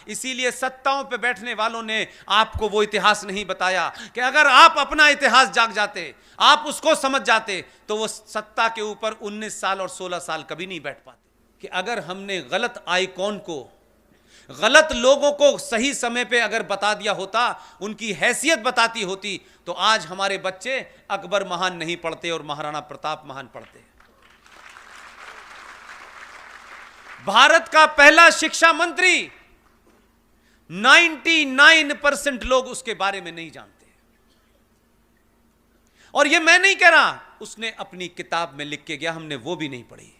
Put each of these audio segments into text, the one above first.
इसीलिए सत्ताओं पे बैठने वालों ने आपको वो इतिहास नहीं बताया कि अगर आप अपना इतिहास जाग जाते, आप उसको समझ जाते, तो वो सत्ता के ऊपर 19 साल और 16 साल कभी नहीं बैठ पाते। कि अगर हमने गलत आइकॉन को, गलत लोगों को सही समय पे अगर बता दिया होता, उनकी हैसियत बताती होती, तो आज हमारे बच्चे अकबर महान नहीं पढ़ते और महाराणा प्रताप महान पढ़ते। भारत का पहला शिक्षा मंत्री 99% लोग उसके बारे में नहीं जानते। और यह मैं नहीं कह रहा, उसने अपनी किताब में लिख के गया, हमने वो भी नहीं पढ़ी।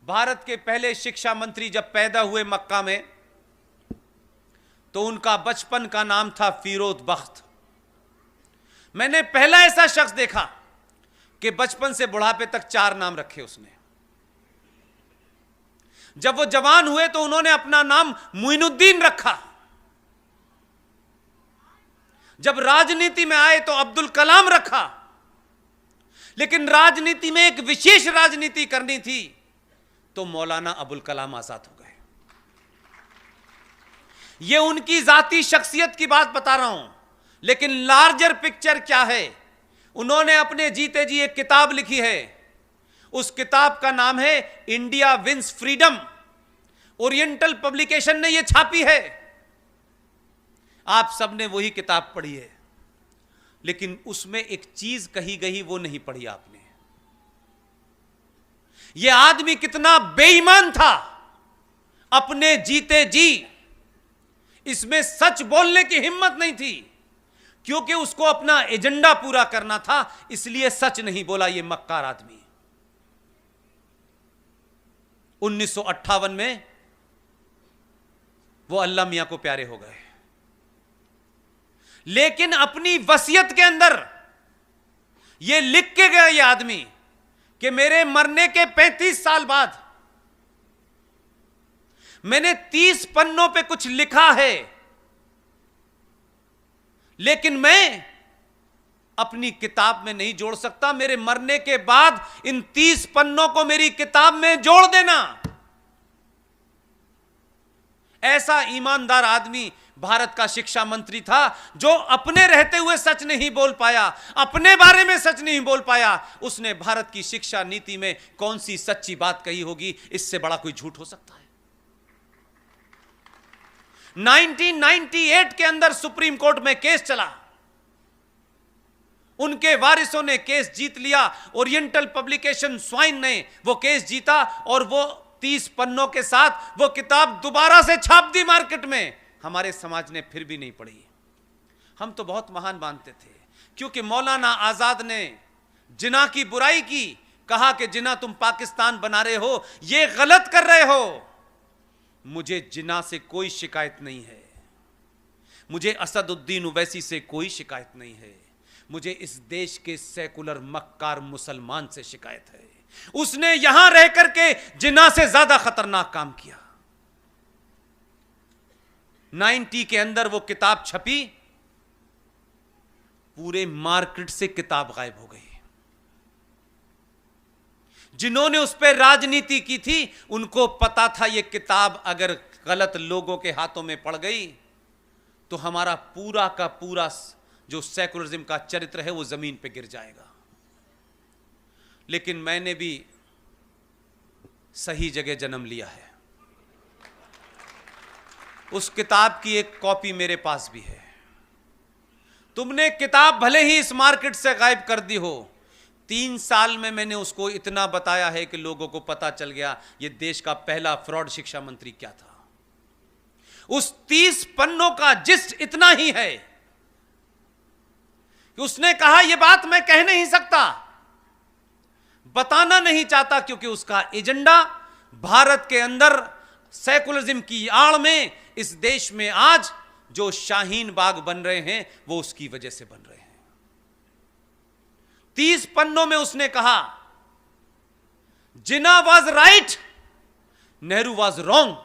भारत के पहले शिक्षा मंत्री जब पैदा हुए मक्का में, तो उनका बचपन का नाम था फिरोज बख्त। मैंने पहला ऐसा शख्स देखा कि बचपन से बुढ़ापे तक 4 नाम रखे उसने। जब वो जवान हुए तो उन्होंने अपना नाम मुइनुद्दीन रखा। जब राजनीति में आए तो अब्दुल कलाम रखा। लेकिन राजनीति में एक विशेष राजनीति करनी थी तो मौलाना अबुल कलाम आजाद हो गए। ये उनकी जाती शख्सियत की बात बता रहा हूं, लेकिन लार्जर पिक्चर क्या है, उन्होंने अपने जीते जी एक किताब लिखी है। उस किताब का नाम है India wins freedom. Oriental publication ने यह छापी है। आप सबने वही किताब पढ़ी है, लेकिन उसमें एक चीज कही गई वो नहीं पढ़ी आपने। यह आदमी कितना बेईमान था, अपने जीते जी इसमें सच बोलने की हिम्मत नहीं थी, क्योंकि उसको अपना एजेंडा पूरा करना था, इसलिए सच नहीं बोला। यह मक्कार आदमी 1958 में वो अल्लाह मियां को प्यारे हो गए, लेकिन अपनी वसीयत के अंदर यह लिख के गया यह आदमी कि मेरे मरने के 35 साल बाद मैंने 30 पन्नों पे कुछ लिखा है, लेकिन मैं अपनी किताब में नहीं जोड़ सकता। मेरे मरने के बाद इन 30 पन्नों को मेरी किताब में जोड़ देना। ऐसा ईमानदार आदमी भारत का शिक्षा मंत्री था, जो अपने रहते हुए सच नहीं बोल पाया, अपने बारे में सच नहीं बोल पाया। उसने भारत की शिक्षा नीति में कौन सी सच्ची बात कही होगी, इससे बड़ा कोई झूठ हो सकता है। 1998 के अंदर सुप्रीम कोर्ट में केस चला, उनके वारिसों ने केस जीत लिया। ओरिएंटल पब्लिकेशन स्वाइन ने वो केस जीता और वो 30 पन्नों के साथ वो किताब दोबारा से छाप दी मार्केट में। हमारे समाज ने फिर भी नहीं पढ़ी। हम तो बहुत महान मानते थे, क्योंकि मौलाना आजाद ने जिना की बुराई की, कहा कि जिना तुम पाकिस्तान बना रहे हो, ये गलत कर रहे हो। मुझे जिना से कोई शिकायत नहीं है, मुझे असदुद्दीन ओवैसी से कोई शिकायत नहीं है, मुझे इस देश के सेकुलर मक्कार मुसलमान से शिकायत है। उसने यहां रह करके जिना से ज्यादा खतरनाक काम किया। 90 के अंदर वो किताब छपी, पूरे मार्केट से किताब गायब हो गई। जिन्होंने उस पर राजनीति की थी उनको पता था ये किताब अगर गलत लोगों के हाथों में पड़ गई तो हमारा पूरा का पूरा जो सेकुलरिज्म का चरित्र है वो जमीन पे गिर जाएगा। लेकिन मैंने भी सही जगह जन्म लिया है। उस किताब की एक कॉपी मेरे पास भी है। तुमने किताब भले ही इस मार्केट से गायब कर दी हो, 3 साल में मैंने उसको इतना बताया है कि लोगों को पता चल गया ये देश का पहला फ्रॉड शिक्षा मंत्री क्या था। उस 30 पन्नों का जिस्ट इतना ही है कि उसने कहा यह बात मैं कह नहीं सकता, बताना नहीं चाहता, क्योंकि उसका एजेंडा भारत के अंदर सेकुलरिज्म की आड़ में इस देश में आज जो शाहीन बाग बन रहे हैं वो उसकी वजह से बन रहे हैं। 30 पन्नों में उसने कहा Jinnah was right, Nehru was wrong.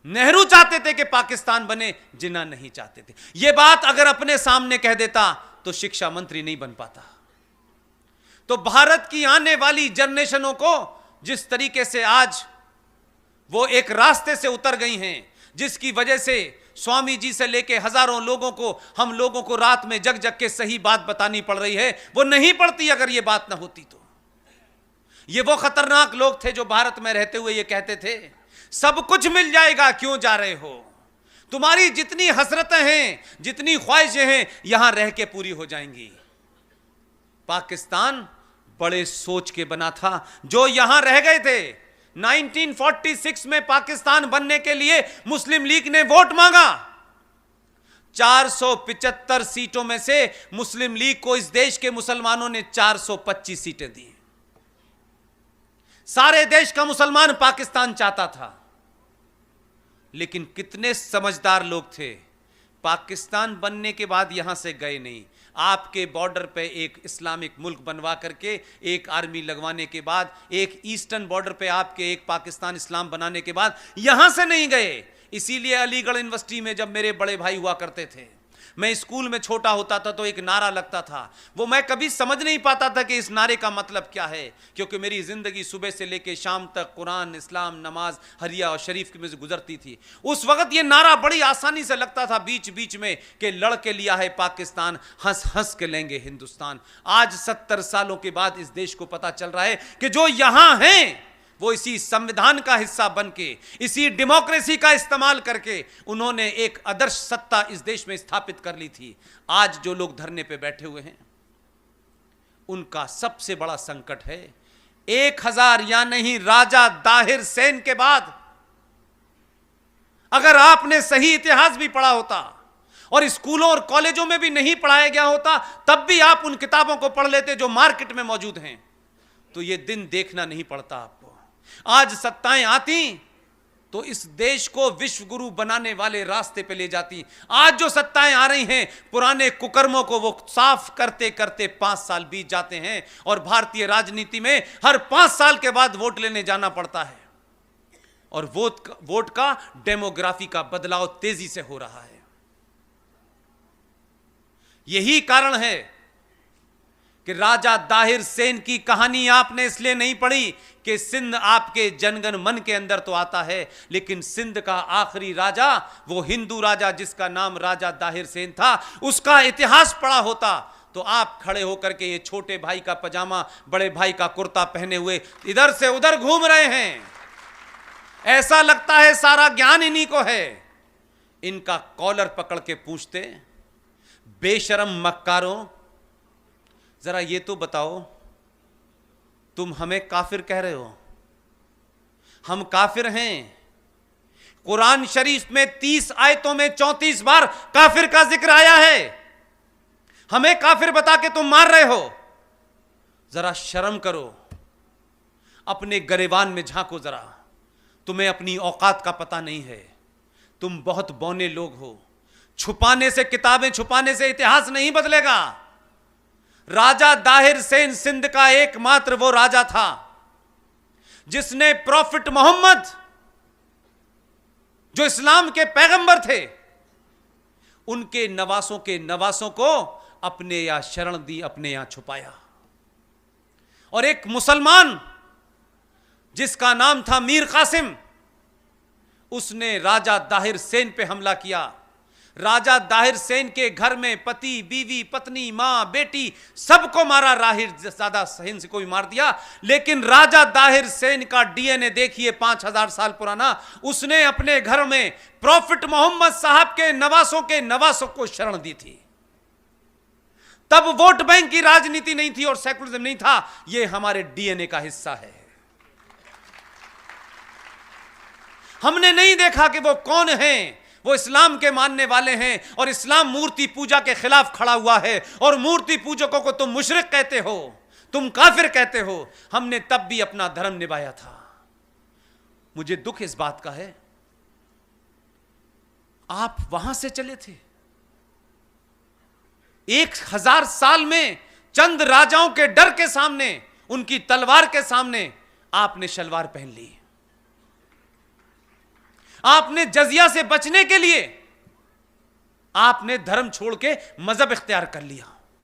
Nehru चाहते थे कि पाकिस्तान बने, जिन्ना नहीं चाहते थे। यह बात अगर अपने सामने कह देता तो शिक्षा मंत्री नहीं बन पाता। तो भारत की आने वाली जनरेशनों को जिस तरीके से आज वो एक रास्ते से उतर गई हैं जिसकी वजह से स्वामी जी से लेके हजारों लोगों को, हम लोगों को रात में जग जग के सही बात बतानी पड़ रही है। वो नहीं पड़ती अगर ये बात ना होती तो। ये वो खतरनाक लोग थे जो भारत में रहते हुए ये कहते थे सब कुछ मिल जाएगा, क्यों जा रहे हो, तुम्हारी जितनी हसरतें हैं, जितनी ख्वाहिशें हैं, यहां रह के पूरी हो जाएंगी। पाकिस्तान बड़े सोच के बना था जो यहां रह गए थे। 1946 में पाकिस्तान बनने के लिए मुस्लिम लीग ने वोट मांगा। 475 सीटों में से मुस्लिम लीग को इस देश के मुसलमानों ने 425 सीटें दी। सारे देश का मुसलमान पाकिस्तान चाहता था, लेकिन कितने समझदार लोग थे, पाकिस्तान बनने के बाद यहां से गए नहीं। आपके बॉर्डर पे एक इस्लामिक मुल्क बनवा करके, एक आर्मी लगवाने के बाद, एक ईस्टर्न बॉर्डर पे आपके एक पाकिस्तान इस्लाम बनाने के बाद यहां से नहीं गए। इसीलिए अलीगढ़ यूनिवर्सिटी में जब मेरे बड़े भाई हुआ करते थे, मैं स्कूल में छोटा होता था तो एक नारा लगता था, वो मैं कभी समझ नहीं पाता था कि इस नारे का मतलब क्या है, क्योंकि मेरी जिंदगी सुबह से लेकर शाम तक कुरान, इस्लाम, नमाज, हरिया और शरीफ में से गुजरती थी। उस वक्त ये नारा बड़ी आसानी से लगता था बीच बीच में कि लड़ के लिया है पाकिस्तान, हंस हंस के लेंगे हिंदुस्तान। आज 70 सालों के बाद इस देश को पता चल रहा है कि जो यहां हैं वो इसी संविधान का हिस्सा बनके, इसी डेमोक्रेसी का इस्तेमाल करके उन्होंने एक आदर्श सत्ता इस देश में स्थापित कर ली थी। आज जो लोग धरने पे बैठे हुए हैं उनका सबसे बड़ा संकट है 1000 या नहीं राजा दाहिर सेन के बाद। अगर आपने सही इतिहास भी पढ़ा होता और स्कूलों और कॉलेजों में भी नहीं पढ़ाया गया होता, तब भी आप उन किताबों को पढ़ लेते जो मार्केट में मौजूद हैं, तो यह दिन देखना नहीं पड़ता आपको। आज सत्ताएं आती तो इस देश को विश्व गुरु बनाने वाले रास्ते पे ले जाती। आज जो सत्ताएं आ रही हैं, पुराने कुकर्मों को वो साफ करते करते 5 साल बीत जाते हैं और भारतीय राजनीति में हर 5 साल के बाद वोट लेने जाना पड़ता है और वोट का डेमोग्राफी का बदलाव तेजी से हो रहा है। यही कारण है कि राजा दाहिर सेन की कहानी आपने इसलिए नहीं पढ़ी कि सिंध आपके जनगण मन के अंदर तो आता है, लेकिन सिंध का आखिरी राजा, वो हिंदू राजा जिसका नाम राजा दाहिर सेन था, उसका इतिहास पढ़ा होता तो आप खड़े होकर के ये छोटे भाई का पजामा, बड़े भाई का कुर्ता पहने हुए इधर से उधर घूम रहे हैं। ऐसा लगता है सारा ज्ञान इन्हीं को है। इनका कॉलर पकड़ के पूछते, बेशरम मक्कारों, जरा ये तो बताओ, तुम हमें काफिर कह रहे हो? हम काफिर हैं। कुरान शरीफ में 30 आयतों में 34 बार काफिर का जिक्र आया है। हमें काफिर बता के तुम मार रहे हो? जरा शर्म करो, अपने गरेबान में झांको जरा। तुम्हें अपनी औकात का पता नहीं है। तुम बहुत बौने लोग हो। छुपाने से, किताबें छुपाने से इतिहास नहीं बदलेगा। राजा दाहिर सेन सिंध का एकमात्र वो राजा था जिसने प्रॉफिट मोहम्मद, जो इस्लाम के पैगंबर थे, उनके नवासों के नवासों को अपने यहां शरण दी, अपने यहां छुपाया। और एक मुसलमान जिसका नाम था मीर कासिम, उसने राजा दाहिर सेन पे हमला किया। राजा दाहिर सेन के घर में पति, बीवी, पत्नी, मां, बेटी सबको मारा। राहिर ज्यादा सेन से कोई मार दिया, लेकिन राजा दाहिर सेन का डीएनए देखिए 5000 साल पुराना। उसने अपने घर में प्रॉफिट मोहम्मद साहब के नवासों को शरण दी थी। तब वोट बैंक की राजनीति नहीं थी और सेकुलरिज्म नहीं था। यह हमारे डीएनए का हिस्सा है। हमने नहीं देखा कि वो कौन हैं। वो इस्लाम के मानने वाले हैं और इस्लाम मूर्ति पूजा के खिलाफ खड़ा हुआ है और मूर्ति पूजकों को तुम मुशरिक कहते हो, तुम काफिर कहते हो। हमने तब भी अपना धर्म निभाया था। मुझे दुख इस बात का है, आप वहां से चले थे। 1000 साल में चंद राजाओं के डर के सामने, उनकी तलवार के सामने आपने शलवार पहन ली। आपने जजिया से बचने के लिए आपने धर्म छोड़ के मजहब इख्तियार कर लिया।